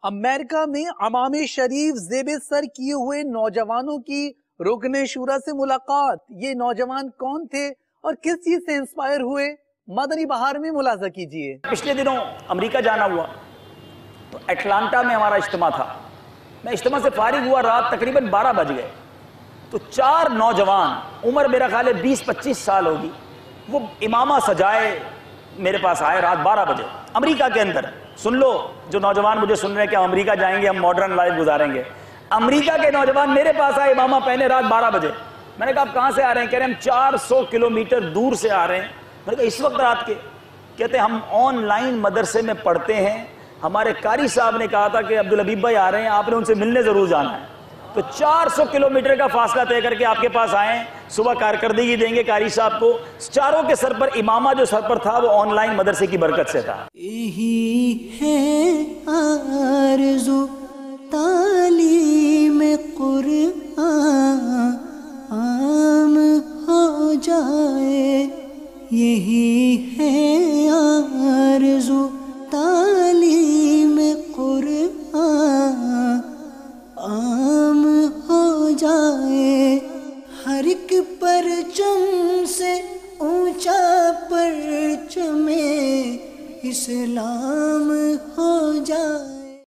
امریکہ میں امام شریف زیب سر کیے ہوئے نوجوانوں کی رکن شورا سے ملاقات. یہ نوجوان کون تھے اور کس چیز سے انسپائر ہوئے؟ مدنی بہار میں ملاحظہ کیجئے. پچھلے دنوں امریکہ جانا ہوا تو اٹلانٹا میں ہمارا اجتماع تھا. میں اجتماع سے فارغ ہوا, رات تقریباً 12 بج گئے تو 4 نوجوان, عمر میرا خیال ہے 20-25 سال ہوگی, وہ امامہ سجائے میرے پاس آئے رات 12 بجے امریکہ کے اندر. سن لو جو نوجوان مجھے سن رہے ہیں کہ ہم امریکہ جائیں گے, ہم ماڈرن لائف گزاریں گے. امریکہ کے نوجوان میرے پاس آئے امامہ پہنے رات 12 بجے. میں نے کہا آپ کہاں سے آ رہے ہیں؟ کہہ رہے ہیں ہم 400 کلومیٹر دور سے آ رہے ہیں. میں نے کہا اس وقت رات کے؟ کہتے ہیں ہم آن لائن مدرسے میں پڑھتے ہیں, ہمارے قاری صاحب نے کہا تھا کہ عبدالحبیب بھائی آ رہے ہیں, آپ نے ان سے ملنے ضرور جانا ہے. تو 400 کلومیٹر کا فاصلہ طے کر کے آپ کے پاس آئے ہیں. صبح کارکردگی دیں گے قاری صاحب کو. چاروں کے سر پر امامہ جو سر پر تھا وہ آن لائن مدرسے کی برکت سے تھا. یہی ہے آرزو تعلیم قرآن عام ہو جائے, یہی ہے آرزو تعلیم قرآن عام ہو جائے, ہر ایک پرچم سے اونچا پرچم اسلام ہو جائے.